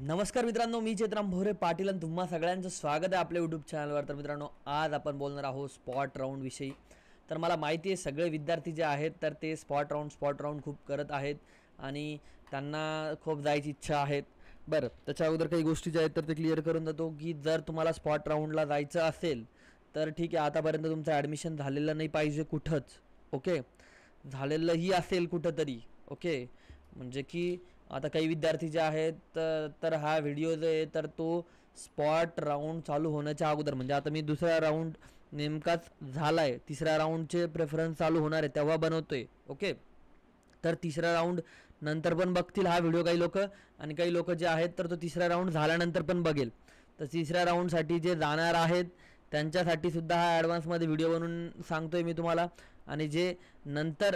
नमस्कार मित्रांनो, मी चेतराम भोरे पाटील आणि तुम्हा सगळ्यांचं स्वागत आहे आपल्या यूट्यूब चॅनलवर. तर मित्रांनो, आज आपण बोलणार आहोत स्पॉट राऊंड विषयी. तर मला माहिती आहे सगळे विद्यार्थी जे आहेत तर ते स्पॉट राऊंड खूप करत आहेत आणि त्यांना खूप जायची इच्छा आहेत. बरं, त्याच्या अगोदर काही गोष्टी ज्या आहेत तर ते क्लिअर करून देतो की जर तुम्हाला स्पॉट राऊंडला जायचं असेल तर ठीक आहे, आतापर्यंत तुमचं ॲडमिशन झालेलं नाही पाहिजे कुठंच. ओके, झालेलंही असेल कुठंतरी. ओके, म्हणजे की आता काही विद्यार्थी जे आहेत तर हा व्हिडिओ जो आहे तर तो स्पॉट राऊंड चालू होण्याच्या अगोदर, म्हणजे आता मी दुसरा राऊंड नेमकाच झाला आहे, तिसऱ्या राऊंडचे प्रेफरन्स चालू होणार आहे तेव्हा बनवतोय. ओके, तर तिसरा राऊंड नंतर पण बघतील हा व्हिडिओ काही लोक, आणि काही लोक जे आहेत तर तो तिसरा राऊंड झाल्यानंतर पण बघेल. तर तिसऱ्या राऊंडसाठी जे जाणार आहेत त्यांच्यासाठी सुद्धा हा ॲडव्हान्समध्ये व्हिडिओ बनवून सांगतोय मी तुम्हाला. आणि जे नंतर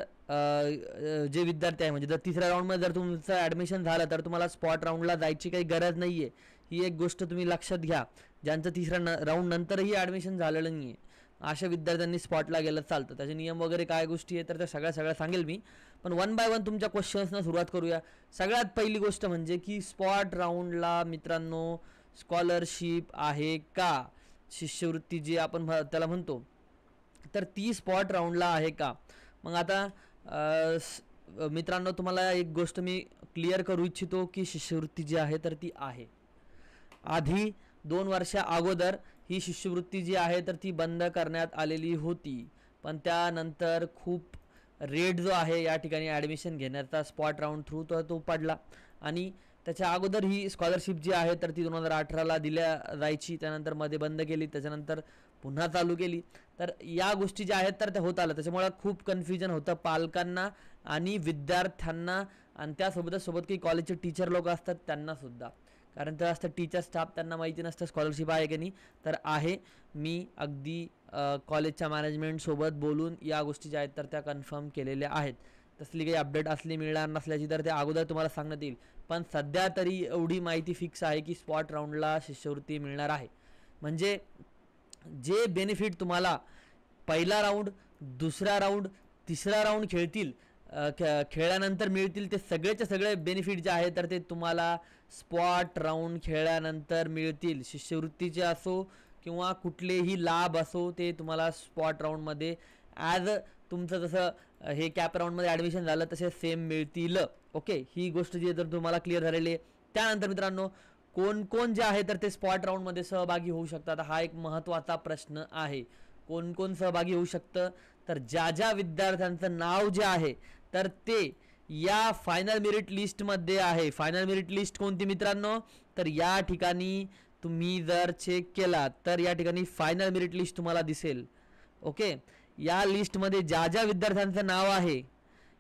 जे विद्यार्थी आहे, म्हणजे जर तिसऱ्या राऊंडमध्ये जर तुमचं ॲडमिशन झालं तर तुम्हाला स्पॉट राऊंडला जायची काही गरज नाही आहे. ही एक गोष्ट तुम्ही लक्षात घ्या. ज्यांचं तिसऱ्या राऊंड नंतरही ॲडमिशन झालेलं नाही आहे अशा विद्यार्थ्यांनी स्पॉटला गेलं चालतं. त्याचे नियम वगैरे काय गोष्टी आहे तर त्या सगळ्या सांगेल मी. पण वन बाय वन तुमच्या क्वेश्चन्सनं सुरुवात करूया. सगळ्यात पहिली गोष्ट म्हणजे की स्पॉट राऊंडला मित्रांनो स्कॉलरशिप आहे का, शिष्यवृत्ती जी आपण त्याला म्हणतो, तर ती स्पॉट राऊंडला आहे का. मग आता मित्रांनो तुम्हाला एक गोष्ट मी क्लिअर करू इच्छितो की शिष्यवृत्ती जी आहे तर ती आहे. आधी 2 वर्षा अगोदर ही शिष्यवृत्ती जी आहे तर ती बंद करण्यात आलेली होती, पण त्यानंतर खूप रेट जो आहे या ठिकाणी ॲडमिशन घेण्याचा स्पॉट राऊंड थ्रू तो पडला. आणि त्याच्या अगोदर ही स्कॉलरशिप जी आहे तर ती 2018ला दिल्या जायची, त्यानंतर मध्ये बंद केली, त्याच्यानंतर पुन्हा चालू केली. तर या गोष्टी ज्या आहेत तर त्या होत आल्या, त्याच्यामुळे खूप कन्फ्युजन होतं पालकांना आणि विद्यार्थ्यांना, आणि त्यासोबतच काही कॉलेजचे टीचर लोक असतात त्यांनासुद्धा. कारण ते असतं टीचर स्टाफ, त्यांना माहिती नसतं स्कॉलरशिप आहे की नाही. तर आहे, मी अगदी कॉलेजच्या मॅनेजमेंटसोबत बोलून या गोष्टी ज्या आहेत तर त्या कन्फर्म केलेल्या आहेत. तसली काही अपडेट असली मिळणार नसल्याची तर ते अगोदर तुम्हाला सांगण्यात येईल. पण सध्या तरी एवढी माहिती फिक्स आहे की स्पॉट राऊंडला शिष्यवृत्ती मिळणार आहे. म्हणजे जे बेनिफिट तुम्हाला पहिला राऊंड, दुसरा राऊंड, तिसरा राऊंड खेळल्यानंतर मिळतील ते सगळेचे सगळे बेनिफिट जे आहेत तर ते तुम्हाला स्पॉट राऊंड खेळल्यानंतर मिळतील. शिष्यवृत्तीचे असो किंवा कुठलेही लाभ असो ते तुम्हाला स्पॉट राऊंडमध्ये ॲज तुमचं जसं हे कॅप राऊंडमध्ये ॲडमिशन झालं तसे सेम मिळतील. ओके, ही गोष्ट जी आहे तर तुम्हाला क्लिअर झालेली आहे. त्यानंतर मित्रांनो कोण कोण जे आहे तर ते स्पॉट राऊंडमध्ये सहभागी होऊ शकतात, हा एक महत्त्वाचा प्रश्न आहे. कोण कोण सहभागी होऊ शकतं, तर ज्या विद्यार्थ्यांचं नाव जे आहे तर ते या फायनल मेरिट लिस्टमध्ये आहे. फायनल मेरिट लिस्ट कोणती मित्रांनो, तर या ठिकाणी तुम्ही जर चेक केला तर या ठिकाणी फायनल मेरिट लिस्ट तुम्हाला दिसेल. ओके, या लिस्टमध्ये ज्या विद्यार्थ्यांचं नाव आहे,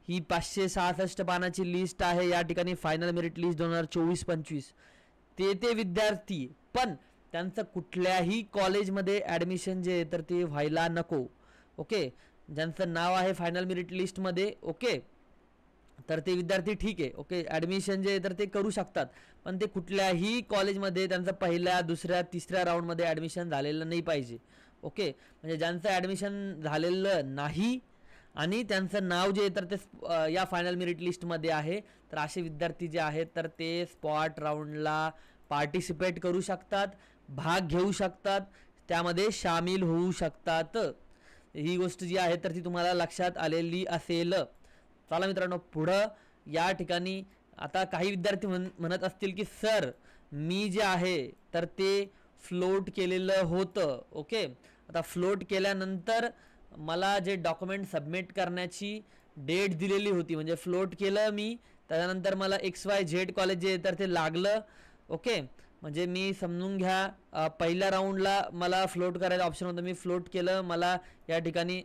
ही 566 पानाची लिस्ट आहे. या ठिकाणी फायनल मेरिट लिस्ट 2024-25 ते विद्यार्थी, पण त्यांचं कुठल्याही कॉलेजमध्ये ॲडमिशन जे आहे तर ते व्हायला नको. ओके, ज्यांचं नाव आहे फायनल मेरिट लिस्टमध्ये, ओके, तर ते विद्यार्थी ठीक आहे. ओके, ॲडमिशन जे आहे तर ते करू शकतात, पण ते कुठल्याही कॉलेजमध्ये त्यांचं पहिल्या, दुसऱ्या, तिसऱ्या राऊंडमध्ये ॲडमिशन झालेलं नाही पाहिजे. ओके, म्हणजे ज्यांचं ॲडमिशन झालेलं नाही आणि त्यांचं नाव जे आहे तर ते या फायनल मेरिट लिस्टमध्ये आहे, तर असे विद्यार्थी जे आहेत तर ते स्पॉट राऊंडला पार्टिसिपेट करू शकतात, भाग घेऊ शकतात, त्यामध्ये सामील होऊ शकतात. ही गोष्ट जी आहे तर ती तुम्हाला लक्षात आलेली असेल. चला मित्रांनो पुढं या ठिकाणी आता काही विद्यार्थी म्हणत असतील की सर मी जे आहे तर ते फ्लोट केलेलं होतं. ओके, आता फ्लोट केल्यानंतर मला जे डॉक्युमेंट सबमिट करण्याची डेट दिलेली होती, म्हणजे फ्लोट केलं मी, त्याच्यानंतर मला XYZ कॉलेज जे तर ते लागलं. ओके, म्हणजे मी समजून घ्या पहिल्या राऊंडला मला फ्लोट करायचं ऑप्शन होतं, मी फ्लोट केलं, मला या ठिकाणी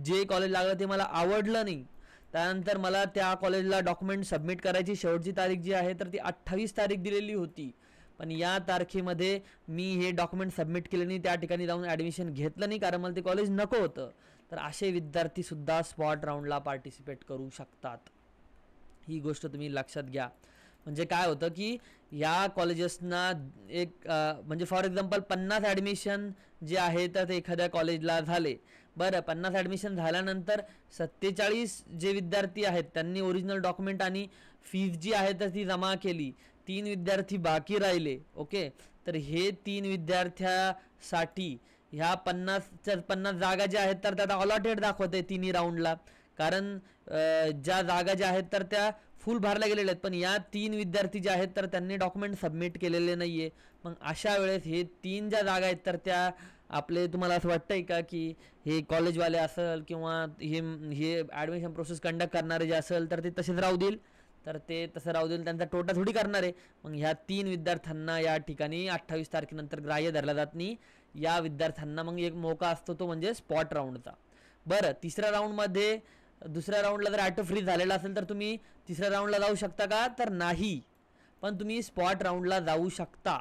जे कॉलेज लागलं ते मला आवडलं नाही. त्यानंतर मला त्या कॉलेजला डॉक्युमेंट सबमिट करायची शेवटची तारीख जी आहे तर ती 28 तारीख दिलेली होती, पण या तारखेमध्ये मी हे डॉक्युमेंट सबमिट केले नाही, त्या ठिकाणी जाऊन ॲडमिशन घेतलं नाही कारण मला ते कॉलेज नको होतं. तर असे विद्यार्थीसुद्धा स्पॉट राऊंडला पार्टिसिपेट करू शकतात. ही गोष्ट तुम्ही लक्षात घ्या. म्हणजे काय होतं की या कॉलेजेसना एक म्हणजे फॉर एक्झाम्पल 50 ॲडमिशन जे आहे तर ते एखाद्या कॉलेजला झाले. बरं, 50 ॲडमिशन झाल्यानंतर 47 जे विद्यार्थी आहेत त्यांनी ओरिजिनल डॉक्युमेंट आणि फीज जी आहे तर ती जमा केली. 3 विद्यार्थी बाकी राहिले. ओके, तर हे 3 विद्यार्थ्यासाठी ह्या 50 जागा ज्या आहेत तर त्यात अलॉटेड दाखवते तिन्ही राऊंडला. कारण ज्या जागा ज्या आहेत तर त्या फुल भरल्या गेलेल्या आहेत, पण या 3 विद्यार्थी जे आहेत तर त्यांनी डॉक्युमेंट सबमिट केलेले नाही आहे. मग अशा वेळेस हे 3 ज्या जागा आहेत तर त्या आपले तुम्हाला असं वाटतंय का की हे कॉलेजवाले असेल किंवा हे ॲडमिशन प्रोसेस कंडक्ट करणारे जे असेल तर ते तसेच राहू देईल? तर ते तसं राहू देईल, त्यांचा तोटा थोडी करणार आहे. मग ह्या 3 विद्यार्थ्यांना या ठिकाणी 28 तारखेनंतर ग्राह्य धरला जात नाही. या विद्यार्थ्यांना मग एक मौका असतो तो म्हणजे स्पॉट राऊंडचा. बरं, तिसऱ्या राऊंडमध्ये दुसऱ्या राऊंडला जर ॲटो फ्रीज झालेला असेल तर तुम्ही तिसऱ्या राऊंडला जाऊ शकता का? तर नाही, पण तुम्ही स्पॉट राऊंडला जाऊ शकता.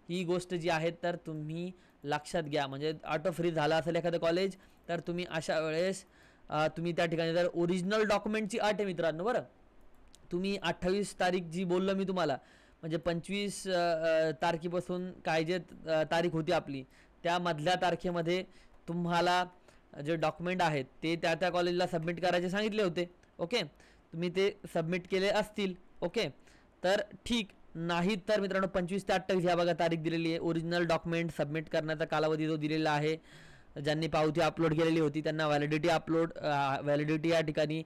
ही गोष्ट जी आहे तर तुम्ही लक्षात घ्या. म्हणजे ऑटो फ्रीज झाला असेल एखादं कॉलेज तर तुम्ही अशा वेळेस तुम्ही त्या ठिकाणी जर ओरिजिनल डॉक्युमेंटची अट आहे मित्रांनो. बरं, तुम्ही 28 तारीख जी बोललो मी तुम्हाला, म्हणजे 25 तारखेपासून काय जे तारीख होती आपली त्या मधल्या तारखेमध्ये तुम्हाला जे डॉक्युमेंट आहेत ते त्या कॉलेजला सबमिट करायचे सांगितले होते. ओके, तुम्ही ते सबमिट केले असतील. ओके, तर ठीक. नाही तर मित्रांनो 25 ते 28 ह्या बघा तारीख दिलेली आहे. ओरिजिनल डॉक्युमेंट सबमिट करण्याचा कालावधी जो दिलेला आहे, ज्यांनी पावती अपलोड केलेली होती त्यांना व्हॅलिडिटी या ठिकाणी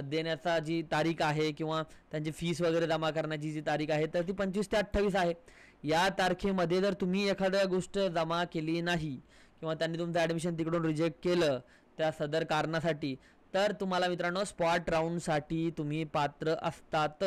देण्याचा जी तारीख आहे किंवा त्यांची फीस वगैरे जमा करण्याची जी तारीख आहे तर ती 25 ते 28 आहे. या तारखेमध्ये जर तुम्ही एखाद्या गोष्ट जमा केली नाही किंवा त्यांनी तुमचं ॲडमिशन तिकडून रिजेक्ट केलं त्या सदर कारणासाठी, तर तुम्हाला मित्रांनो स्पॉट राऊंडसाठी तुम्ही पात्र असतात.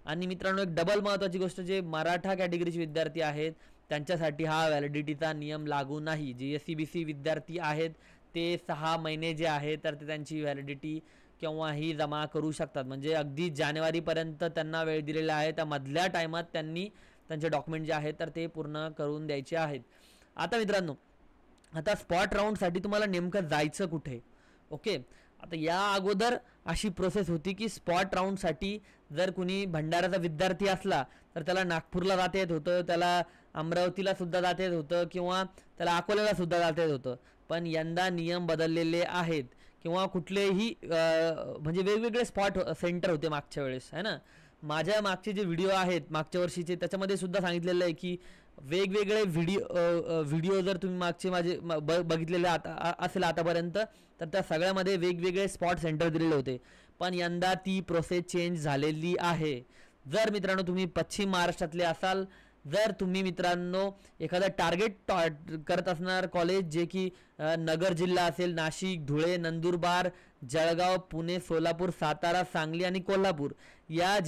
आणि मित्रांनो एक डबल महत्त्वाची गोष्ट, जे मराठा कॅटेगरीचे विद्यार्थी आहेत त्यांच्यासाठी हा व्हॅलिडिटीचा नियम लागू नाही. जे SC-BC विद्यार्थी आहेत ते 6 महिने जे आहे तर ते त्यांची व्हॅलिडिटी केव्हाही जमा करू शकतात. म्हणजे अगदी जानेवारीपर्यंत त्यांना वेळ दिलेला आहे. त्या मधल्या टायमात त्यांनी त्यांचे डॉक्युमेंट जे आहेत तर ते पूर्ण करून द्यायचे आहेत. आता मित्रांनो, आता स्पॉट राऊंडसाठी तुम्हाला नेमकं जायचं कुठे? ओके, आता या अगोदर अशी प्रोसेस होती की स्पॉट राऊंडसाठी जर कुणी भंडाराचा विद्यार्थी असला तर त्याला नागपूरला जाता येत होतं, त्याला अमरावतीला सुद्धा जाता येत होतं किंवा त्याला अकोल्याला सुद्धा जाता येत होतं. पण यंदा नियम बदललेले आहेत किंवा कुठलेही म्हणजे वेगवेगळे स्पॉट सेंटर होते मागच्या वेळेस, आहे ना. माझ्या मागचे जे व्हिडिओ आहेत मागच्या वर्षीचे त्याच्यामध्ये सुद्धा सांगितलेलं आहे की वेगवेगळे व्हिडिओ जर तुम्ही मागचे माझे बघितलेले असेल आतापर्यंत तर त्या सगळ्यामध्ये वेगवेगळे स्पॉट सेंटर दिलेले होते. पण यंदा ती प्रोसेस चेंज झालेली आहे. जर मित्रांनो तुम्ही पश्चिम महाराष्ट्रातले असाल, जर तुम्ही मित्रांनो एखादा टार्गेट करत असणार कॉलेज जे की नगर जिल्हा असेल, नाशिक, धुळे, नंदुरबार, जळगाव, पुणे, सोलापूर, सातारा, सांगली आणि कोल्हापूर या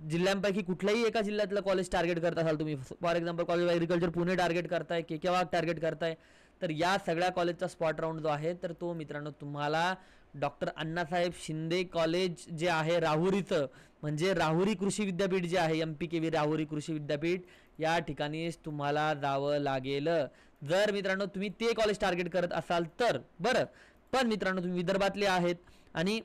जिल्ह्यांपैकी कुठल्याही एका जिल्ह्यातलं कॉलेज टार्गेट करत असाल तुम्ही, for example college of agriculture Pune target करताय, केकेवाग टार्गेट करताय, तर या सगळ्या कॉलेजचा स्पॉट राऊंड जो आहे तर तो मित्रांनो तुम्हाला डॉक्टर अण्णासाहेब शिंदे कॉलेज जे आहे राहुरीचं, म्हणजे राहुरी कृषी विद्यापीठ जे आहे MPKV राहुरी कृषी विद्यापीठ, या ठिकाणीच तुम्हाला जावं लागेल जर मित्रांनो तुम्ही ते कॉलेज टार्गेट करत असाल तर. बरं, पण मित्रांनो तुम्ही विदर्भातले आहेत आणि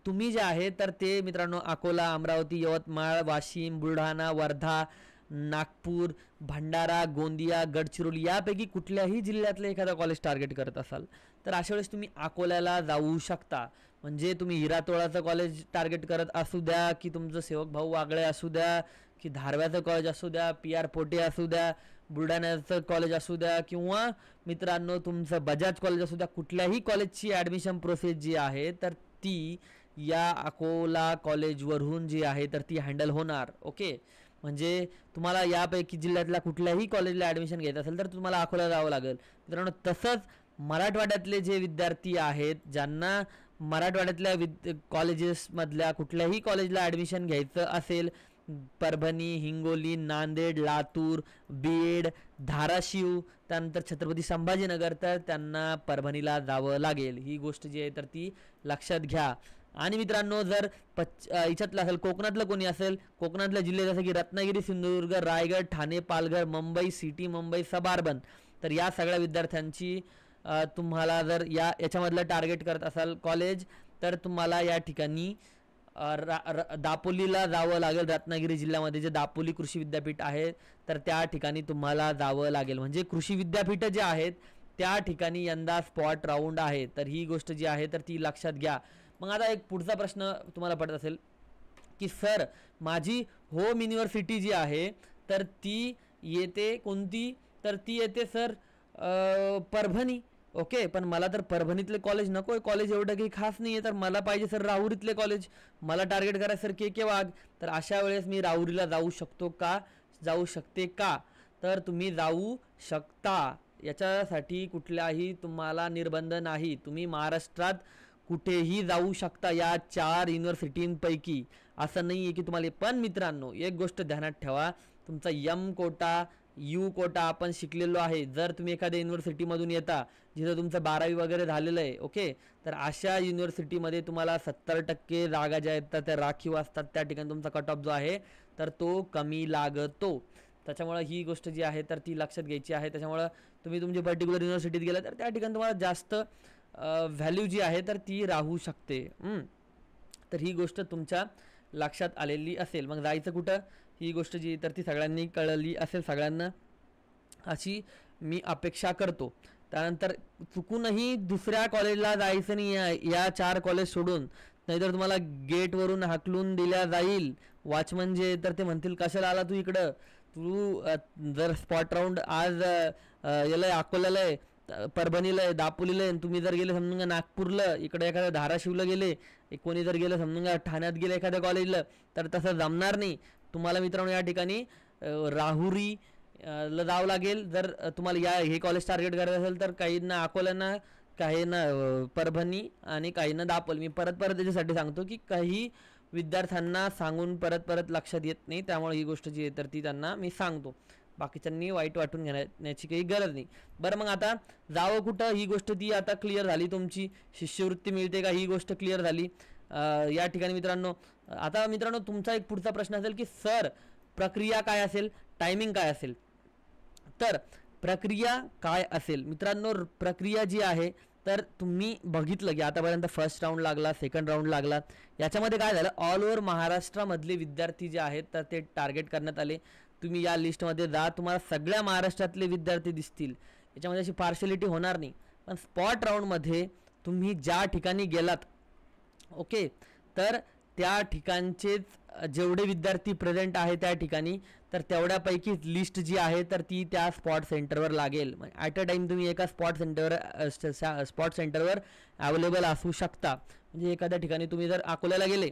तुम्ही जे आहे तर ते मित्रांनो अकोला, अमरावती, यवतमाळ, वाशिम, बुलढाणा, वर्धा, नागपूर, भंडारा, गोंदिया, गडचिरोली यापैकी कुठल्याही जिल्ह्यातले एखादा कॉलेज टार्गेट करत असाल तर अशा वेळेस तुम्ही अकोल्याला जाऊ शकता. म्हणजे तुम्ही हिरातोळाचं कॉलेज टार्गेट करत असू द्या की तुमचं सेवक भाऊ वागळे असू द्या की धारव्याचं कॉलेज असू द्या, PR पोटे असू द्या, बुलढाण्याचं कॉलेज असू द्या किंवा मित्रांनो तुमचं बजाज कॉलेज असू द्या, कुठल्याही कॉलेजची ॲडमिशन प्रोसेस जी आहे तर ती या अकोला कॉलेजवरून जी आहे तर ती हँडल होणार. ओके, म्हणजे तुम्हाला यापैकी जिल्ह्यातल्या कुठल्याही कॉलेजला ॲडमिशन घ्यायचं असेल तर तुम्हाला अकोला जावं लागेल मित्रांनो. तसंच मराठवाड्यातले जे विद्यार्थी आहेत ज्यांना मराठवाड्यातल्या कॉलेजेसमधल्या कुठल्याही कॉलेजला ॲडमिशन घ्यायचं असेल, परभणी, हिंगोली, नांदेड, लातूर, बीड, धाराशिव, त्यानंतर छत्रपती संभाजीनगर, तर त्यांना परभणीला जावं लागेल. ही गोष्ट जी आहे तर ती लक्षात घ्या. आणि मित्रांनो जर याच्यातलं असेल, कोकणातलं कोणी असेल, कोकणातले जिल्हे जसे की रत्नागिरी, सिंधुदुर्ग, रायगड, ठाणे, पालघर, मुंबई सिटी, मुंबई सब अर्बन, तर या सगळ्या विद्यार्थ्यांची तुम्हाला जर याच्यामधलं टार्गेट करत असाल कॉलेज तर तुम्हाला या ठिकाणी दापोलीला जावं लागेल. रत्नागिरी जिल्ह्यामध्ये जे दापोली कृषी विद्यापीठ आहे तर त्या ठिकाणी तुम्हाला जावं लागेल. म्हणजे कृषी विद्यापीठ जे आहेत त्या ठिकाणी यंदा स्पॉट राऊंड आहे. तर ही गोष्ट जी आहे तर ती लक्षात घ्या. मग आता एक पुढचा प्रश्न तुम्हाला पडत असेल की सर माझी होम युनिव्हर्सिटी जी आहे तर ती येते कोणती, तर ती येते सर परभणी. ओके, पण मला तर परभणीतले कॉलेज नको आहे, कॉलेज एवढं काही खास नाही आहे, तर मला पाहिजे सर राहुरीतले कॉलेज, मला टार्गेट करायचं सर के वाघ. तर अशा वेळेस मी राहुरीला जाऊ शकतो का, जाऊ शकते का, तर तुम्ही जाऊ शकता. याच्यासाठी कुठलाही तुम्हाला निर्बंध नाही, तुम्ही महाराष्ट्रात कुठेही जाऊ शकता या 4 युनिव्हर्सिटींपैकी, असं नाही आहे की तुम्हाला. पण मित्रांनो एक गोष्ट ध्यानात ठेवा, तुमचा एम कोटा यू कोटा आपण शिकलेलो आहे. जर तुम्ही एखाद्या युनिव्हर्सिटीमधून येता जिथं तुमचं 12वी वगैरे झालेलं आहे, ओके, तर अशा युनिव्हर्सिटीमध्ये तुम्हाला 70% जागा ज्या आहेत तर त्या राखीव असतात. त्या ठिकाणी तुमचा कट ऑफ जो आहे तर तो कमी लागतो. त्याच्यामुळे ही गोष्ट जी आहे तर ती लक्षात घ्यायची आहे. त्याच्यामुळे तुम्ही तुमची पर्टिक्युलर युनिव्हर्सिटीत गेला तर त्या ठिकाणी तुम्हाला जास्त व्हॅल्यू जी आहे तर ती राहू शकते. तर ही गोष्ट तुमच्या लक्षात आलेली असेल. मग जायचं कुठं ही गोष्ट जी तर ती सगळ्यांनी कळली असेल, सगळ्यांना अशी मी अपेक्षा करतो. त्यानंतर चुकूनही दुसऱ्या कॉलेजला जायचं नाही या 4 कॉलेज सोडून, नाहीतर तुम्हाला गेटवरून हाकलून दिल्या जाईल. वॉचमन जे तर ते म्हणतील कशाला आला तू इकडं, तू जर स्पॉट राऊंड आज याला अकोल्याला आहे, परभणीला आहे, दापोलीला आहे, तुम्ही जर गेले समजून नागपूरला, इकडे एखाद्या धाराशिवला गेले, कोणी जर गेलं समजून ठाण्यात गेले एखाद्या कॉलेजला, तर तसं जमणार नाही तुम्हाला मित्रांनो. या ठिकाणी राहुरी ला जावं लागेल जर तुम्हाला हे कॉलेज टार्गेट करायचं असेल तर. काहींना अकोल्याना, काहींना परभणी आणि काहींना दापोली. मी परत त्याच्यासाठी सांगतो की काही विद्यार्थ्यांना सांगून परत लक्षात येत नाही, त्यामुळे ही गोष्ट जी आहे तर ती त्यांना मी सांगतो. बाकीच्यांनी वाईट वाटून घेण्याची काही गरज नाही. बरं, मग आता जावं कुठं ही गोष्ट ती आता क्लिअर झाली. तुमची शिष्यवृत्ती मिळते का ही गोष्ट क्लिअर झाली. या ठिकाणी मित्रांनो आता तुमचा एक पुढचा प्रश्न असेल की सर प्रक्रिया काय असेल, टायमिंग काय असेल. तर प्रक्रिया काय असेल मित्रांनो, प्रक्रिया जी आहे तर तुम्ही बघितलं की आतापर्यंत फर्स्ट राऊंड लागला, सेकंड राऊंड लागला. याच्यामध्ये काय झालं, ऑल ओव्हर महाराष्ट्रामधले विद्यार्थी जे आहेत तर ते टार्गेट करण्यात आले. तुम्ही या लिस्टमध्ये जा, तुम्हाला सगळ्या महाराष्ट्रातले विद्यार्थी दिसतील, याच्यामध्ये अशी पार्शलिटी होणार नाही. पण स्पॉट राऊंडमध्ये तुम्ही ज्या ठिकाणी गेलात, ओके, तर त्या ठिकाणचेच जेवढे विद्यार्थी प्रेझेंट आहे त्या ठिकाणी, तर तेवढ्यापैकी लिस्ट जी आहे तर ती त्या स्पॉट सेंटरवर लागेल. ॲट अ टाईम तुम्ही एका स्पॉट सेंटरवर अवेलेबल असू शकता. म्हणजे एखाद्या ठिकाणी तुम्ही जर अकोल्याला गेले,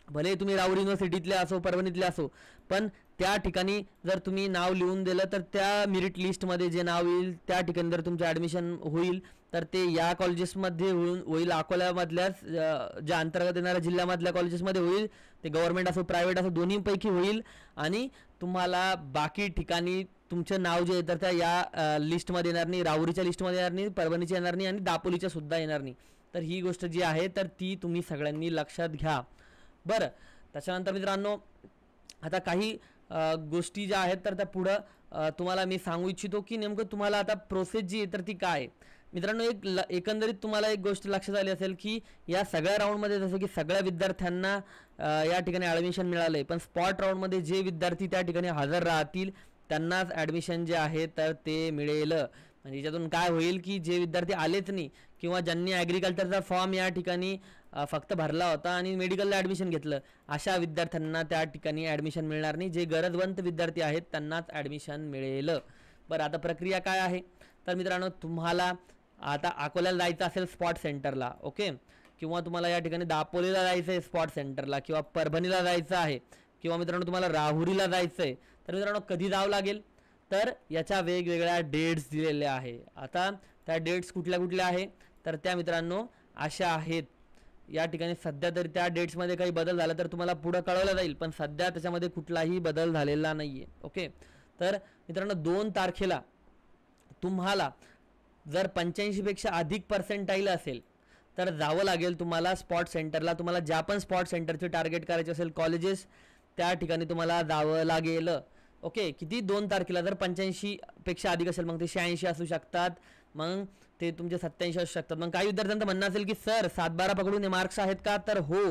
भले तुम्ही राहुरी युनिव्हर्सिटीतले असो, परभणीतले असो, पण त्या ठिकाणी जर तुम्ही नाव लिहून दिलं तर त्या मेरिट लिस्टमध्ये जे नाव येईल त्या ठिकाणी जर तुमचं ॲडमिशन होईल तर ते या कॉलेजेसमध्ये होईल. अकोल्यामधल्याच ज्या अंतर्गत येणाऱ्या जिल्ह्यामधल्या कॉलेजेसमध्ये होईल. ते गव्हर्नमेंट असो, प्रायव्हेट असो, दोन्हीपैकी होईल. आणि तुम्हाला बाकी ठिकाणी तुमचं नाव जे आहे तर त्या या लिस्टमध्ये येणार नाही, राहुरीच्या लिस्टमध्ये येणार नाही, परभणीच्या येणार नाही आणि दापोलीच्या सुद्धा येणार नाही. तर ही गोष्ट जी आहे तर ती तुम्ही सगळ्यांनी लक्षात घ्या. बरं, त्याच्यानंतर मित्रांनो आता काही गोष्टी ज्या आहेत तर त्या पुढं तुम्हाला मी सांगू इच्छितो की नेमकं तुम्हाला आता प्रोसेस जी आहे तर ती काय. मित्रांनो एकंदरीत तुम्हाला एक गोष्ट लक्षात आली असेल की या सगळ्या राऊंडमध्ये जसं की सगळ्या विद्यार्थ्यांना या ठिकाणी ॲडमिशन मिळालं आहे, पण स्पॉट राऊंडमध्ये जे विद्यार्थी त्या ठिकाणी हजर राहतील त्यांनाच ॲडमिशन जे आहे तर ते मिळेल. म्हणजे याच्यातून काय होईल की जे विद्यार्थी आलेच नाही किंवा ज्यांनी ॲग्रिकल्चरचा फॉर्म या ठिकाणी फक्त भरला होता आणि मेडिकलला ॲडमिशन घेतलं, अशा विद्यार्थ्यांना त्या ठिकाणी ॲडमिशन मिळणार नाही. जे गरजवंत विद्यार्थी आहेत त्यांनाच ॲडमिशन मिळेल. बरं, आता प्रक्रिया काय आहे तर मित्रांनो, तुम्हाला आता अकोल्याला जायचं असेल स्पॉट सेंटरला, ओके, किंवा तुम्हाला या ठिकाणी दापोलीला जायचं आहे स्पॉट सेंटरला, किंवा परभणीला जायचं आहे, किंवा मित्रांनो तुम्हाला राहुरीला जायचं आहे, तर मित्रांनो कधी जावं लागेल तर याच्या वेगवेगळ्या डेट्स दिलेल्या आहे. आता त्या डेट्स कुठल्या कुठल्या आहे तर त्या मित्रांनो अशा आहेत. या ठिकाणी सध्या तरी त्या डेट्समध्ये काही बदल झाला तर तुम्हाला पुढं कळवलं जाईल, पण सध्या त्याच्यामध्ये कुठलाही बदल झालेला नाही आहे. ओके, तर मित्रांनो 2 तारखेला तुम्हाला जर 85पेक्षा अधिक पर्सेंटाईल असेल तर जावं लागेल तुम्हाला स्पॉट सेंटरला. तुम्हाला ज्या पण स्पॉट सेंटरचे टार्गेट करायचे असेल कॉलेजेस त्या ठिकाणी तुम्हाला जावं लागेल. ओके, किती 2 तारखेला जर 85पेक्षा अधिक असेल मग ते 86 असू शकतात, मग ते तुमचे 87 असू शकतात. मग काही विद्यार्थ्यांचं म्हणणं असेल की सर 7-12 पकडून हे मार्क्स आहेत का, तर हो,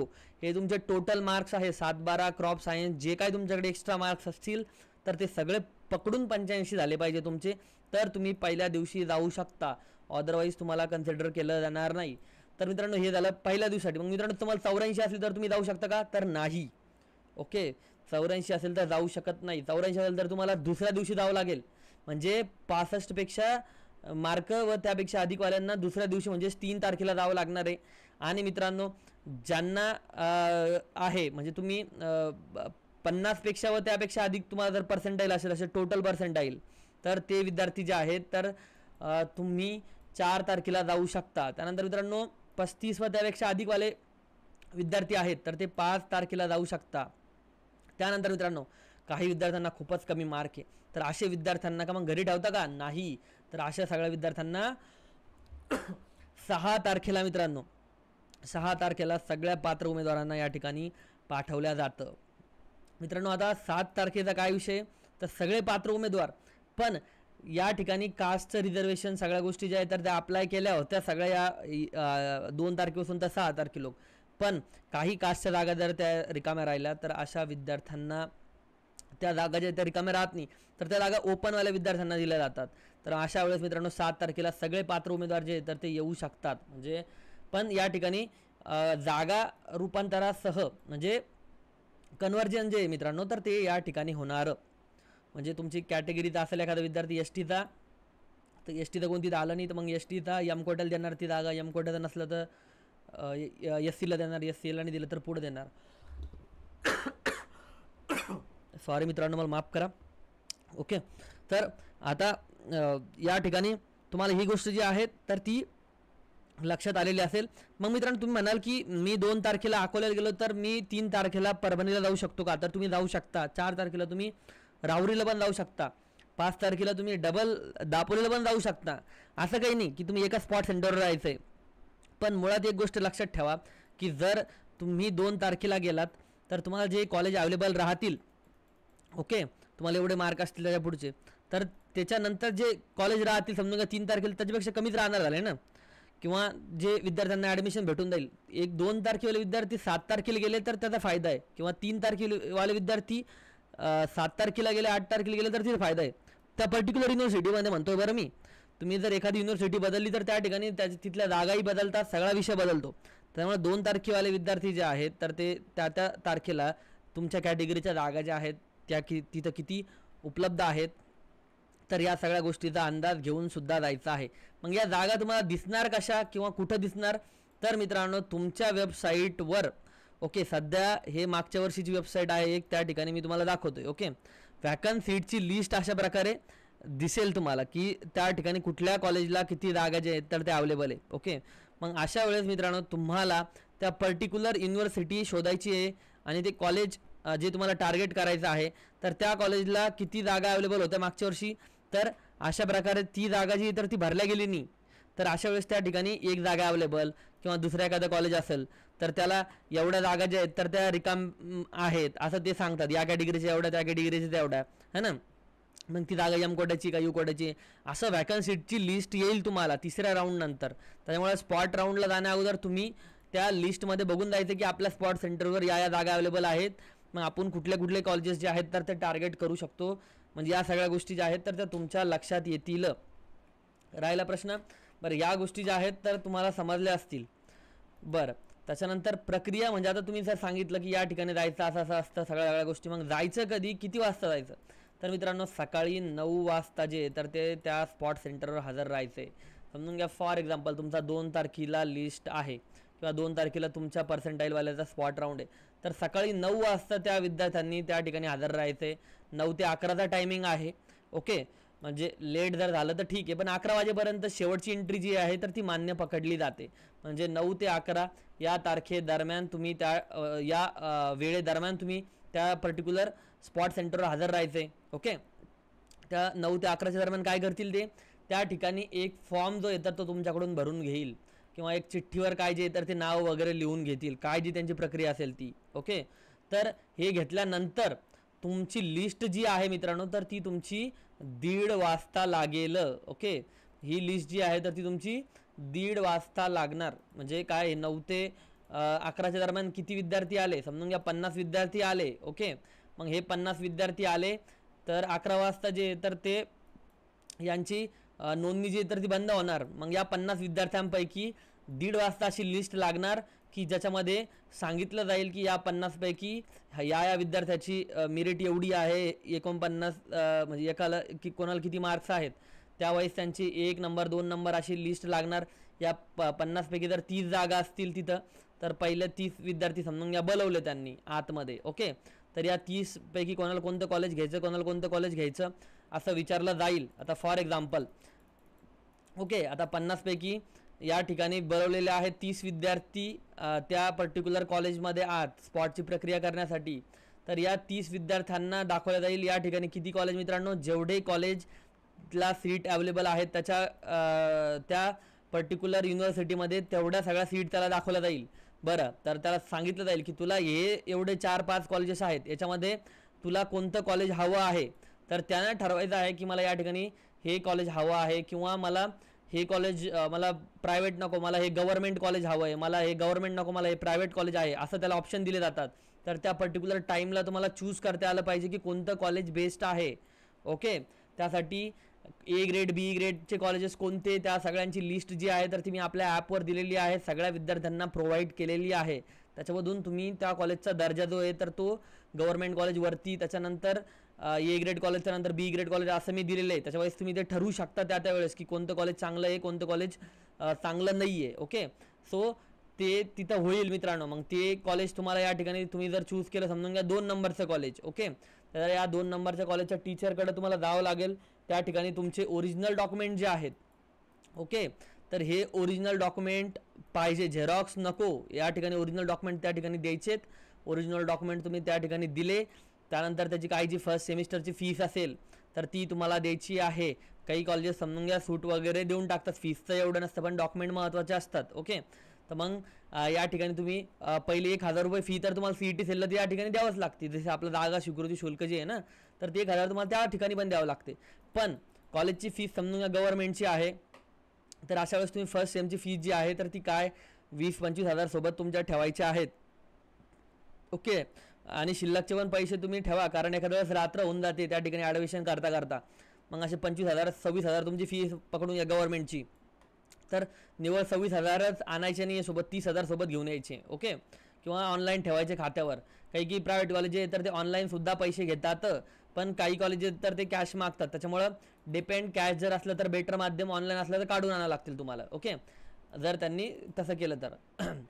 हे तुमचे टोटल मार्क्स आहे. 7-12 क्रॉप सायन्स जे काही तुमच्याकडे एक्स्ट्रा मार्क्स असतील तर ते सगळे पकडून 85 झाले पाहिजे तुमचे, तर तुम्ही पहिल्या दिवशी जाऊ शकता. अदरवाईज तुम्हाला कन्सिडर केलं जाणार नाही. तर मित्रांनो हे झालं पहिल्या दिवसासाठी. मग मित्रांनो तुम्हाला 84 असेल तर तुम्ही जाऊ शकता का, तर नाही. ओके, 84 असेल तर जाऊ शकत नाही. 84 असेल तर तुम्हाला दुसऱ्या दिवशी जावं लागेल. म्हणजे 65 पेक्षा मार्क व त्यापेक्षा अधिकवाल्यांना दुसऱ्या दिवशी म्हणजेच 3 तारखेला जावं लागणार आहे. आणि मित्रांनो, ज्यांना आहे म्हणजे तुम्ही 50 पेक्षा व त्यापेक्षा अधिक तुम्हाला जर पर्सेंटाईल असेल, असे टोटल पर्सेंटाईल, तर ते विद्यार्थी जे आहेत तर तुम्ही 4 तारखेला जाऊ शकता. त्यानंतर मित्रांनो 35 व त्यापेक्षा अधिकवाले विद्यार्थी आहेत तर ते 5 तारखेला जाऊ शकता. त्यानंतर मित्रांनो काही विद्यार्थ्यांना खूपच कमी मार्क आहे, तर असे विद्यार्थ्यांना का मग घरी ठेवता का? नाही. तर अशा सगळ्या विद्यार्थ्यांना 6 तारखेला मित्रांनो 6 तारखेला सगळ्या पात्र उमेदवारांना या ठिकाणी पाठवल्या जातं. मित्रांनो आता 7 तारखेचा काय विषय, तर सगळे पात्र उमेदवार, पण या ठिकाणी कास्टचं रिझर्वेशन सगळ्या गोष्टी ज्या आहेत तर त्या अप्लाय केल्या होत्या सगळ्या या 2 तारखेपासून तर 6 तारखे लोक, पण काही कास्टच्या जागा जर त्या रिकाम्या राहिल्या तर अशा विद्यार्थ्यांना त्या जागा ज्या त्या रिकाम्या राहत नाही तर त्या जागा ओपनवाल्या विद्यार्थ्यांना दिल्या जातात. तर अशा वेळेस मित्रांनो 7 तारखेला सगळे पात्र उमेदवार जे तर ते येऊ शकतात. म्हणजे पण या ठिकाणी जागा रूपांतरासह म्हणजे कन्व्हर्जन जे आहे मित्रांनो तर ते या ठिकाणी होणार. म्हणजे तुमची कॅटेगरीचा असेल एखादा विद्यार्थी एस टीचा, तर एस टीचा कोणती आलं नाही तर मग एस टीचा एम कोट्याला देणार ती जागा, एम कोट्याचं नसलं तर एस सीला देणार, एस सीला नाही दिलं तर पुढे देणार. सॉरी मित्रांनो, मला माफ करा. ओके, तर आता या ठिकाणी तुम्हाला ही गोष्ट जी आहे तर ती लक्षात आलेली असेल. मग मित्रांनो तुम्ही म्हणाल की मी 2 तारखेला अकोल्याला गेलो तर मी 3 तारखेला परभणीला जाऊ शकतो का? तर तुम्ही जाऊ शकता. 4 तारखेला तुम्ही राहुरीला पण जाऊ शकता. 5 तारखेला तुम्ही डबल दापोलीला पण जाऊ शकता. असं काही नाही की तुम्ही एका स्पॉट सेंटरवर राहायचं आहे. पण मुळात एक गोष्ट लक्षात ठेवा की जर तुम्ही 2 तारखेला गेलात तर तुम्हाला जे कॉलेज अवेलेबल राहतील, ओके, तुम्हाला एवढे मार्क असतील त्याच्या पुढचे, तर त्याच्यानंतर जे कॉलेज राहतील समजा 3 तारखेला त्याच्यापेक्षा कमीच राहणार झाले ना, किंवा जे विद्यार्थ्यांना ॲडमिशन भेटून जाईल. 1-2 तारखेवाले विद्यार्थी 7 तारखेला गेले तर त्याचा फायदा आहे, किंवा 3 तारखेवाले विद्यार्थी 7 तारखेला गेले 8 तारखेला गेले तर तिथे फायदा आहे त्या पर्टिक्युलर युनिव्हर्सिटीमध्ये म्हणतोय बरं मी. तुम्ही जर एखादी युनिव्हर्सिटी बदलली तर त्या ठिकाणी तिथल्या जागाही बदलतात, सगळा विषय बदलतो. त्यामुळे 2 तारखेवाले विद्यार्थी जे आहेत तर ते त्या तारखेला तुमच्या कॅटेगरीच्या जागा ज्या आहेत त्या तिथं किती उपलब्ध आहेत तर या सगळ्या गोष्टीचा अंदाज घेऊन सुद्धा जायचा आहे. मग या जागा तुम्हाला दिसणार कशा किंवा कुठं दिसणार, तर मित्रांनो तुमच्या वेबसाईटवर. ओके, सध्या हे मागच्या वर्षीची वेबसाईट आहे एक, त्या ठिकाणी मी तुम्हाला दाखवतोय. ओके, वॅकन्ट सीटची लिस्ट अशा प्रकारे दिसेल तुम्हाला की त्या ठिकाणी कुठल्या कॉलेजला किती जागा जे आहेत तर ते अवेलेबल आहे. ओके, मग अशा वेळेस मित्रांनो तुम्हाला त्या पर्टिक्युलर युनिव्हर्सिटी शोधायची आहे आणि ते कॉलेज जे तुम्हाला टार्गेट करायचं आहे तर त्या कॉलेजला किती जागा अवेलेबल होत्या मागच्या वर्षी, तर अशा प्रकारे ती जागा जी तर ती भरल्या गेली नाही, तर अशा वेळेस त्या ठिकाणी एक जागा अवेलेबल किंवा दुसऱ्या एखादं कॉलेज असेल तर त्याला एवढ्या जागा ज्या आहेत तर त्या रिकाम आहेत असं ते सांगतात, या कॅटेगरीच्या एवढ्या, त्या कॅटेगरीच्या तेवढ्या, है ना. मग ती जागा एम कोट्याची का यू कोट्याची असं वॅकन्ट सीटची लिस्ट येईल तुम्हाला 3ऱ्या राऊंड नंतर. त्यामुळे स्पॉट राऊंडला जाण्या अगोदर तुम्ही त्या लिस्टमध्ये बघून जायचं की आपल्या स्पॉट सेंटरवर या जागा अवेलेबल आहेत, मग आपण कुठले कॉलेजेस जे आहेत तर ते टार्गेट करू शकतो. म्हणजे या सगळ्या गोष्टी ज्या आहेत तर त्या तुमच्या लक्षात येतील. राहिला प्रश्न, बरं या गोष्टी ज्या आहेत तर तुम्हाला समजल्या असतील. बरं, त्याच्यानंतर प्रक्रिया म्हणजे आता तुम्ही जर सांगितलं की या ठिकाणी जायचं असं असतं सगळ्या गोष्टी, मग जायचं कधी, किती वाजता जायचं, तर मित्रांनो सकाळी 9 वाजता जे तर ते त्या स्पॉट सेंटरवर हजर राहायचं आहे. समजून घ्या फॉर एक्झाम्पल तुमचा 2 तारखेला लिस्ट आहे किंवा 2 तारखेला तुमच्या पर्सेंटाईलवाल्याचा स्पॉट राऊंड आहे, तर सकाळी 9 वाजता त्या विद्यार्थ्यांनी त्या ठिकाणी हजर राहायचं आहे. 9 ते 11चा टायमिंग आहे. ओके, म्हणजे लेट जर झालं तर ठीक आहे, पण 11 वाजेपर्यंत शेवटची एंट्री जी आहे तर ती मान्य पकडली जाते. म्हणजे 9 ते 11 या तारखेदरम्यान तुम्ही या वेळेदरम्यान तुम्ही त्या पर्टिक्युलर स्पॉट सेंटरवर हजर राहायचे. ओके, त्या 9 ते 11च्या दरम्यान काय करतील ते त्या ठिकाणी एक फॉर्म जो येतात तो तुमच्याकडून भरून घेईल किंवा एक चिठ्ठीवर काय जे तर ते नाव वगैरे लिहून घेतील, काय जी त्यांची प्रक्रिया असेल ती. ओके, तर हे घेतल्यानंतर तुमची लिस्ट जी आहे मित्रांनो तर ती तुमची 1:30 वाजता लागेल. ओके, ही लिस्ट जी आहे तर ती तुमची 1:30 वाजता लागणार. म्हणजे काय 9 ते 11च्या दरम्यान किती विद्यार्थी आले, समजून घ्या 50 विद्यार्थी आले. ओके, मग हे 50 विद्यार्थी आले तर 11 वाजता जे तर ते यांची नोंदणी जी तर ती बंद होणार. मग या 50 विद्यार्थ्यांपैकी 1:30 वाजता अशी लिस्ट लागणार की ज्याच्यामध्ये सांगितलं जाईल की या 50 पैकी या विद्यार्थ्याची मेरिट एवढी आहे, 49 म्हणजे एकाला की कोणाला किती मार्क्स आहेत, त्यावेळेस त्यांची 1 नंबर 2 नंबर अशी लिस्ट लागणार. या 50 पैकी जर 30 जागा असतील तिथं, तर पहिले 30 विद्यार्थी समजून घ्या बोलवले त्यांनी आतमध्ये. ओके, तर या 30 पैकी कोणाला कोणतं कॉलेज घ्यायचं, कोणाला कोणतं कॉलेज घ्यायचं असं विचारलं जाईल. आता फॉर एक्झाम्पल, ओके, आता 50 पैकी या ठिकाणी बोलवलेले आहेत 30 विद्यार्थी त्या पर्टिक्युलर कॉलेजमध्ये आत स्पॉटची प्रक्रिया करण्यासाठी. तर या 30 विद्यार्थ्यांना दाखवलं जाईल या ठिकाणी किती कॉलेज मित्रांनो, जेवढे कॉलेजला सीट अवेलेबल आहेत त्याच्या त्या पर्टिक्युलर युनिव्हर्सिटीमध्ये तेवढ्या सगळ्या सीट त्याला दाखवल्या जाईल. बरं, तर त्याला सांगितलं जाईल की तुला हे एवढे 4-5 कॉलेजेस आहेत, याच्यामध्ये तुला कोणतं कॉलेज हवं आहे. तर त्यानं ठरवायचं आहे की मला या ठिकाणी हे कॉलेज हवं आहे, किंवा मला हे कॉलेज मला प्रायव्हेट नको, मला हे गव्हर्नमेंट कॉलेज हवं आहे, मला हे गव्हर्नमेंट नको, मला हे प्रायव्हेट कॉलेज आहे, असं त्याला ऑप्शन दिले जातात. तर त्या पर्टिक्युलर टाईमला तुम्हाला चूज करता आलं पाहिजे की कोणतं कॉलेज बेस्ट आहे. ओके, त्यासाठी ए ग्रेड बी ग्रेडचे कॉलेजेस कोणते, त्या सगळ्यांची लिस्ट जी आहे तर ती मी आपल्या ॲपवर दिलेली आहे, सगळ्या विद्यार्थ्यांना प्रोव्हाइड केलेली आहे. त्याच्यामधून तुम्ही त्या कॉलेजचा दर्जा जो आहे तर तो गव्हर्नमेंट कॉलेजवरती, त्याच्यानंतर ए ग्रेड कॉलेजच्या नंतर बी ग्रेड कॉलेज असं मी दिलेलं आहे. त्याच्यावेळेस तुम्ही ते ठरवू शकता त्यावेळेस की कोणतं कॉलेज चांगलं आहे, कोणतं कॉलेज चांगलं नाही आहे. ओके, सो ते तिथं होईल मित्रांनो. मग ते कॉलेज तुम्हाला या ठिकाणी तुम्ही जर चूज केलं, समजून घ्या 2 नंबरचं कॉलेज. ओके, तर या 2 नंबरच्या कॉलेजच्या टीचरकडे तुम्हाला जावं लागेल. त्या ठिकाणी तुमचे ओरिजिनल डॉक्युमेंट जे आहेत, ओके, तर हे ओरिजिनल डॉक्युमेंट पाहिजे, झेरॉक्स नको. या ठिकाणी ओरिजिनल डॉक्युमेंट त्या ठिकाणी द्यायचेत. ओरिजिनल डॉक्युमेंट तुम्ही त्या ठिकाणी दिले, त्यानंतर त्याची काही जी फर्स्ट सेमिस्टरची फीस असेल तर ती तुम्हाला द्यायची आहे. काही कॉलेजेस समजून घ्या सूट वगैरे देऊन टाकतात, फीसचं एवढं नसतं, पण डॉक्युमेंट महत्त्वाचे असतात. ओके, तर मग या ठिकाणी तुम्ही पहिले 1000 रुपये फी तर तुम्हाला CET सेलला ती या ठिकाणी द्यावंच लागते. जसे आपलं जागा स्वीकृती शुल्क जे आहे ना, तर ते 1000 तुम्हाला त्या ठिकाणी पण द्यावं लागते. पण कॉलेजची फीस समजून घ्या गव्हर्नमेंटची आहे. तर अशा वेळेस तुम्ही फर्स्ट सेमची फीस जी आहे तर ती काय 20-25 हजार सोबत तुमच्या ठेवायच्या आहेत. ओके, आणि शिल्लकचे पण पैसे तुम्ही ठेवा, कारण एखाद्या वेळेस रात्र होऊन जाते त्या ठिकाणी ॲडमिशन करता करता. मग असे 25,000-26,000 तुमची फी पकडून या गव्हर्नमेंटची. तर निवळ 26,000च आणायचे नाही, सोबत 30,000 सोबत घेऊन यायचे. ओके, किंवा ऑनलाईन ठेवायचे खात्यावर. काही प्रायव्हेट कॉलेज तर ते ऑनलाईनसुद्धा पैसे घेतात, पण काही कॉलेजेस तर ते कॅश मागतात. त्याच्यामुळं डिपेंड कॅश जर असलं तर बेटर माध्यम, ऑनलाईन असलं तर काढून आणावं लागतील तुम्हाला. ओके, जर त्यांनी तसं केलं तर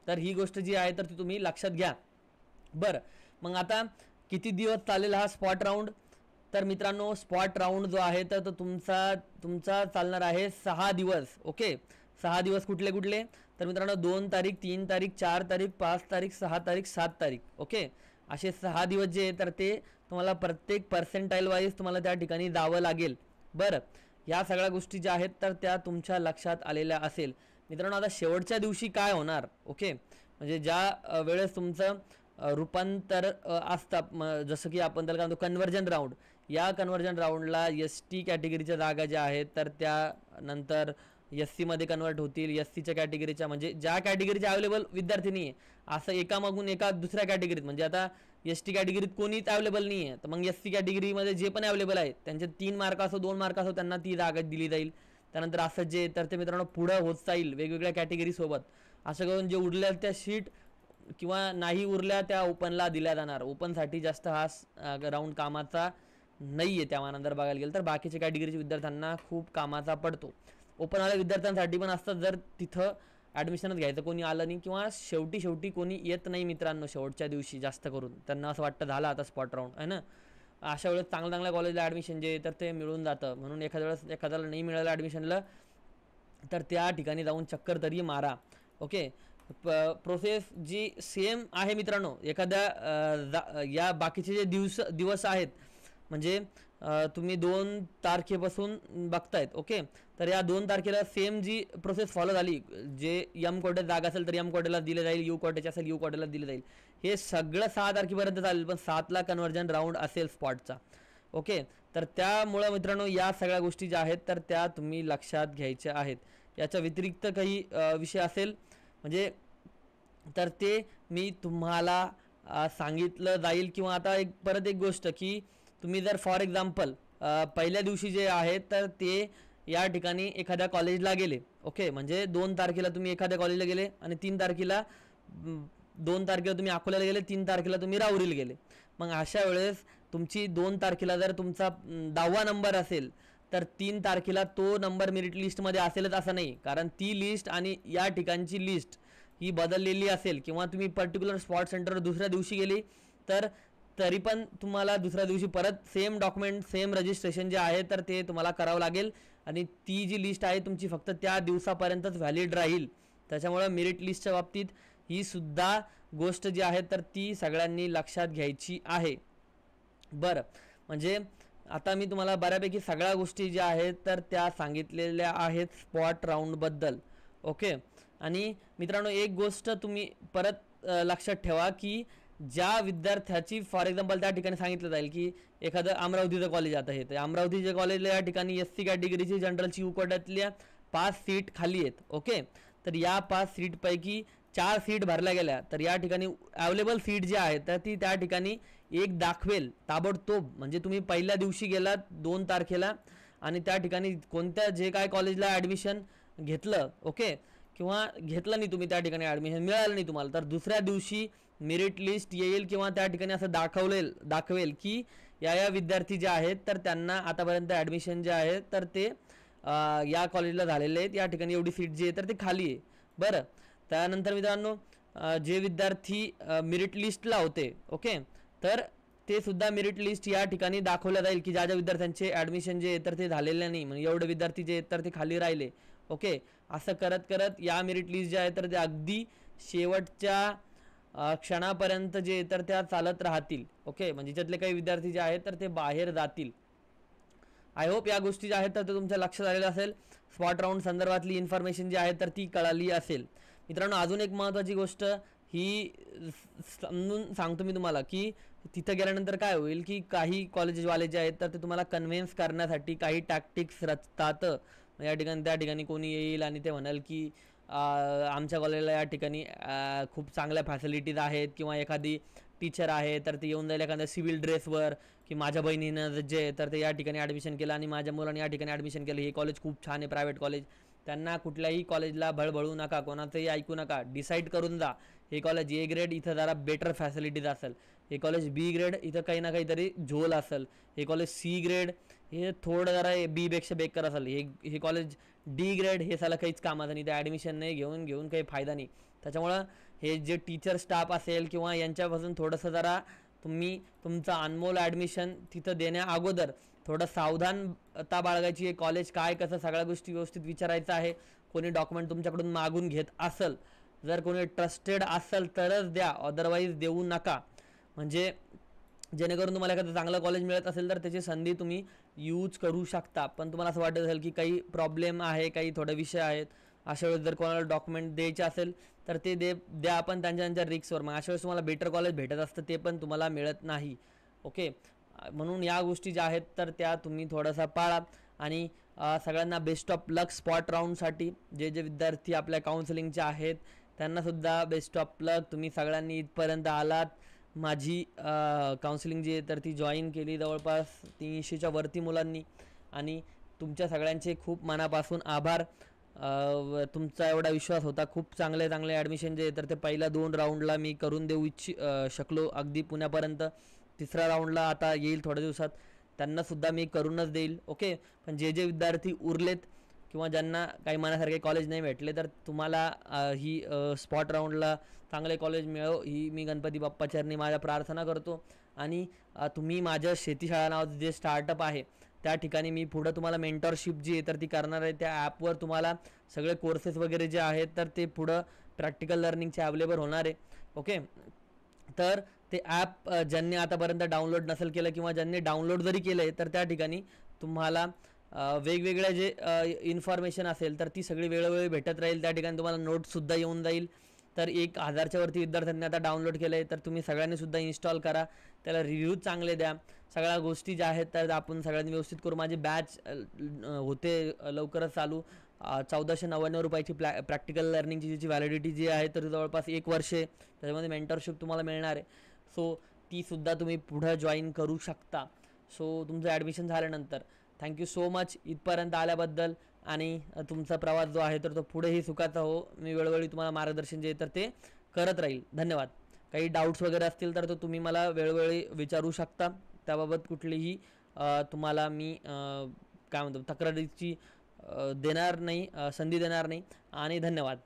तर ही गोष्ट जी आहे तर ती तुम्ही लक्षात घ्या. बरं, मग आता किती दिवस चालेल हा स्पॉट राऊंड. तर मित्रांनो स्पॉट राऊंड जो आहे तर तुमचा चालणार आहे 6 दिवस. ओके, 6 दिवस कुठले कुठले तर मित्रांनो 2 तारीख 3 तारीख 4 तारीख 5 तारीख 6 तारीख 7 तारीख. ओके, असे 6 दिवस जे आहे तर ते तुम्हाला प्रत्येक पर्सेंटाईल वाईज तुम्हाला त्या ठिकाणी जावं लागेल. बरं, या सगळ्या गोष्टी ज्या आहेत तर त्या तुमच्या लक्षात आलेल्या असेल. मित्रांनो आता शेवटच्या दिवशी काय होणार, ओके, म्हणजे ज्या वेळेस तुमचं रूपांतर असतं, जसं की आपण त्याला काय म्हणतो कन्व्हर्जन राऊंड. या कन्व्हर्जन राऊंडला ST कॅटेगरीच्या जागा ज्या आहेत तर त्यानंतर SC मध्ये कन्वर्ट होतील. SCच्या कॅटेगरीच्या म्हणजे ज्या कॅटेगरीच्या अवेलेबल विद्यार्थी नाही आहे, असं एकामागून एका दुसऱ्या कॅटेगरीत, म्हणजे आता ST कॅटेगरीत कोणीच अवेलेबल नाही आहे, तर मग SC कॅटेगरीमध्ये जे पण अवेलेबल आहेत त्यांचे 3 मार्क असो 2 मार्क असो त्यांना ती जागा दिली जाईल. त्यानंतर असं जे तर ते मित्रांनो पुढं होत जाईल वेगवेगळ्या कॅटेगरीसोबत. असं करून जे उरल्या त्या सीट किंवा नाही उरल्या त्या ओपनला दिल्या जाणार. ओपनसाठी जास्त हा राऊंड कामाचा नाही आहे त्या मानानं जर बघायला गेलं तर. बाकीच्या कॅटेगरीच्या विद्यार्थ्यांना खूप कामाचा पडतो. ओपनवाल्या विद्यार्थ्यांसाठी पण असतात, जर तिथं ॲडमिशनच घ्यायचं कोणी आलं नाही किंवा शेवटी कोणी येत नाही मित्रांनो शेवटच्या दिवशी, जास्त करून त्यांना असं वाटतं झालं आता स्पॉट राऊंड आहे ना. अशा वेळेस चांगल्या कॉलेजला ॲडमिशन जे तर ते मिळून जातं. म्हणून एखाद्याला नाही मिळालं ॲडमिशनला तर त्या ठिकाणी जाऊन चक्कर तरी मारा. ओके, प्रोसेस जी सेम आहे मित्रांनो. एखाद्या या बाकीचे जे दिवस आहेत म्हणजे तुम्ही 2 तारखेपासून बघतायत. ओके, तर या 2 तारखेला सेम जी प्रोसेस फॉलो झाली, जे M कोटेत जागा असेल तर M कोटेला दिले जाईल, U कोटेचे असेल U कोटेला दिले जाईल. हे सगळं 6 तारखेपर्यंत चालेल, पण 7ला कन्व्हर्जन राऊंड असेल स्पॉटचा. ओके, तर त्यामुळं मित्रांनो या सगळ्या गोष्टी ज्या आहेत तर त्या तुम्ही लक्षात घ्यायच्या आहेत. याच्या व्यतिरिक्त काही विषय असेल म्हणजे तर ते मी तुम्हाला सांगितलं जाईल. किंवा आता परत एक गोष्ट की तुम्ही जर फॉर एक्झाम्पल पहिल्या दिवशी जे आहेत तर ते या ठिकाणी एखाद्या कॉलेजला गेले. ओके, म्हणजे 2 तारखेला तुम्ही एखाद्या कॉलेजला गेले आणि 3 तारखेला 2 तारखेला तुम्ही अकोल्याला गेले, 3 तारखेला तुम्ही राहुरीला गेले. मग अशा वेळेस तुमची 2 तारखेला जर तुमचा 10वा नंबर असेल तर 3 तारखेला तो नंबर मेरिट लिस्टमध्ये असेलच असं नाही, कारण ती लिस्ट आणि या ठिकाणची लिस्ट ही बदललेली असेल किंवा तुम्ही पर्टिक्युलर स्पॉट सेंटरवर दुसऱ्या दिवशी गेली तर तरी पण तुम्हाला दुसऱ्या दिवशी परत सेम डॉक्युमेंट सेम रजिस्ट्रेशन जे आहे तर ते तुम्हाला करावं लागेल. आणि ती जी लिस्ट आहे तुमची फक्त त्या दिवसापर्यंतच व्हॅलिड राहील. त्याच्यामुळे मेरिट लिस्टच्या बाबतीत ही सुद्धा गोष्ट जी आहे तर ती सगळ्यांनी लक्षात घ्यायची आहे. बरं, म्हणजे आता मी तुम्हाला बऱ्यापैकी सगळ्या गोष्टी ज्या आहेत तर त्या सांगितलेल्या आहेत स्पॉट राऊंडबद्दल. ओके. आणि मित्रांनो, एक गोष्ट तुम्ही परत लक्षात ठेवा की ज्या विद्यार्थ्याची फॉर एक्झाम्पल त्या ठिकाणी सांगितलं जाईल की एखादं अमरावतीचं कॉलेज आता हे, तर अमरावतीच्या कॉलेजला या ठिकाणी SC कॅटेगरीची जनरलची कोट्यातल्या 5 सीट खाली आहेत. ओके. तर या 5 सीटपैकी 4 सीट भरल्या गेल्या तर या ठिकाणी अवेलेबल सीट जी आहे तर ती त्या ठिकाणी एक दाखवेल ताबडतोब. म्हणजे तुम्ही पहिल्या दिवशी गेलात 2 तारखेला आणि त्या ठिकाणी कोणत्या जे काय कॉलेजला ॲडमिशन घेतलं, ओके, किंवा घेतलं नाही तुम्ही त्या ठिकाणी ॲडमिशन मिळालं नाही तुम्हाला, तर दुसऱ्या दिवशी मेरिट लिस्ट येईल किंवा त्या ठिकाणी असं दाखवेल की या विद्यार्थी जे आहेत तर त्यांना आतापर्यंत ॲडमिशन जे आहे तर ते या कॉलेजला झालेले आहेत, या ठिकाणी एवढी सीट जी आहे तर ते खाली आहे. बरं, त्यानंतर मित्रांनो जे विद्यार्थी मेरिट लिस्टला होते, ओके, तर ते सुद्धा मेरिट लिस्ट या ठिकाणी दाखवलं जाईल की ज्या विद्यार्थ्यांचे ॲडमिशन जे आहे तर ते झालेले नाही, म्हणजे एवढे विद्यार्थी जे आहेत तर ते खाली राहिले. ओके. असं करत करत या मेरिट लिस्ट जे आहे तर ते अगदी शेवटच्या क्षणापर्यंत जे तर त्या चालत राहतील. ओके. म्हणजे त्यातले काही विद्यार्थी जे आहेत तर ते बाहेर जातील. आय होप या गोष्टी ज्या आहेत तर ते तुमच्या लक्षात आलेलं असेल. स्पॉट राऊंड संदर्भातली इन्फॉर्मेशन जी आहे तर ती कळाली असेल. मित्रांनो, अजून एक महत्त्वाची गोष्ट ही समजून सांगतो मी तुम्हाला की तिथं गेल्यानंतर काय होईल की काही कॉलेजवाले जे आहेत तर ते तुम्हाला कन्व्हिन्स करण्यासाठी काही टॅक्टिक्स रचतात. या ठिकाणी त्या ठिकाणी कोणी येईल आणि ते म्हणाल की आमच्या कॉलेजला या ठिकाणी खूप चांगल्या फॅसिलिटीज आहेत किंवा एखादी टीचर आहे तर ते येऊन जाईल एखाद्या सिव्हिल ड्रेसवर की माझ्या बहिणीनं जे तर ते या ठिकाणी ॲडमिशन केलं आणि माझ्या मुलाने या ठिकाणी ॲडमिशन केलं, हे कॉलेज खूप छान आहे प्रायव्हेट कॉलेज. त्यांना कुठल्याही कॉलेजला भळभळू नका, कोणाचंही ऐकू नका, डिसाईड करून जा हे कॉलेज A ग्रेड इथं जरा बेटर फॅसिलिटीज असेल, हे कॉलेज B ग्रेड इथं काही ना काहीतरी झोल असेल, हे कॉलेज C ग्रेड हे थोडं जरा Bपेक्षा बेकार असेल, हे कॉलेज D ग्रेड हे साला काहीच कामाचं नाही, ते ॲडमिशन नाही घेऊन काही फायदा नाही. त्याच्यामुळं हे जे टीचर स्टाफ असेल किंवा यांच्यापासून थोडंसं जरा तुम्ही तुमचं अनमोल ॲडमिशन तिथं देण्या अगोदर थोडं सावधानता बाळगायची आहे. कॉलेज काय कसं सगळ्या गोष्टी व्यवस्थित विचारायचं आहे. कोणी डॉक्युमेंट तुमच्याकडून मागून घेत असेल, जर कोणी ट्रस्टेड असेल तरच द्या, अदरवाईज देऊ नका. म्हणजे जेणेकरून तुम्हाला एखादं चांगलं कॉलेज मिळत असेल तर त्याची संधी तुम्ही यूज करू शकता. पण तुम्हाला असं वाटत असेल की काही प्रॉब्लेम आहे, काही थोडे विषय आहेत, अशा वेळेस जर कोणाला डॉक्युमेंट द्यायचे असेल तर ते द्या आपण त्यांच्या रिक्सवर. मग अशा वेळेस तुम्हाला बेटर कॉलेज भेटत असतं ते पण तुम्हाला मिळत नाही. ओके. म्हणून या गोष्टी ज्या आहेत तर त्या तुम्ही थोडासा पाळा. आणि सगळ्यांना बेस्ट ऑफ लक स्पॉट राऊंडसाठी. जे विद्यार्थी आपल्या काउन्सिलिंगचे आहेत त्यांनासुद्धा बेस्ट ऑफ लक. तुम्ही सगळ्यांनी इथपर्यंत आलात. माझी काउन्सिलिंग जी आहे तर ती जॉईन केली जवळपास 300च्या वरती मुलांनी, आणि तुमच्या सगळ्यांचे खूप मनापासून आभार. तुमचा एवढा विश्वास होता. खूप चांगले ॲडमिशन जे तर ते पहिल्या 2 राऊंडला मी करून देऊ शकलो अगदी पुण्यापर्यंत. 3रा राऊंडला आता येईल थोड्या दिवसात, त्यांनासुद्धा मी करूनच देईल. ओके. पण जे विद्यार्थी उरलेत किंवा ज्यांना काही मनासारखे कॉलेज नाही भेटले तर तुम्हाला ही स्पॉट राऊंडला चांगले कॉलेज मिळो ही मी गणपती बाप्पा चरणी माझ्या प्रार्थना करतो. आणि तुम्ही माझ्या शेतीशाळा नावाचं जे स्टार्टअप आहे त्या ठिकाणी मी पुढं तुम्हाला मेंटरशिप जी आहे तर ती करणार आहे. त्या ॲपवर तुम्हाला सगळे कोर्सेस वगैरे जे आहेत तर ते पुढं प्रॅक्टिकल लर्निंगचे अवेलेबल होणार आहे. ओके. तर ते ॲप ज्यांनी आतापर्यंत डाउनलोड नसेल केलं किंवा ज्यांनी डाउनलोड जरी केलं आहे तर त्या ठिकाणी तुम्हाला वेगवेगळ्या जे इन्फॉर्मेशन असेल तर ती सगळी वेळोवेळी भेटत राहील. त्या ठिकाणी तुम्हाला नोट्ससुद्धा येऊन जाईल. तर 1000च्या वरती विद्यार्थ्यांनी आता डाउनलोड केलं आहे तर तुम्ही सगळ्यांनीसुद्धा इन्स्टॉल करा, त्याला रिव्ह्यूज चांगले द्या. सगळ्या गोष्टी ज्या आहेत तर आपण सगळ्यांनी व्यवस्थित करू. माझे बॅच होते लवकरच चालू. 1499 रुपयाची प्रॅक्टिकल लर्निंगची जी व्हॅलिडिटी जी आहे तर जवळपास 1 वर्ष आहे. त्याच्यामध्ये मेंटरशिप तुम्हाला मिळणार आहे. सो तीसुद्धा तुम्ही पुढं जॉईन करू शकता. सो तुमचं ॲडमिशन झाल्यानंतर थँक्यू सो मच इथपर्यंत आल्याबद्दल. आणि तुमचा प्रवास जो आहे तर तो पुढेही सुखाचा हो. मी वेळोवेळी तुम्हाला मार्गदर्शन जे तर ते करत राहील. धन्यवाद. काही डाऊट्स वगैरे असतील तर तो तुम्ही मला वेळोवेळी विचारू शकता. त्याबाबत कुठलीही तुम्हाला मी काय म्हणतो तक्रारीची देणार नाही, संधी देणार नाही. आणि धन्यवाद.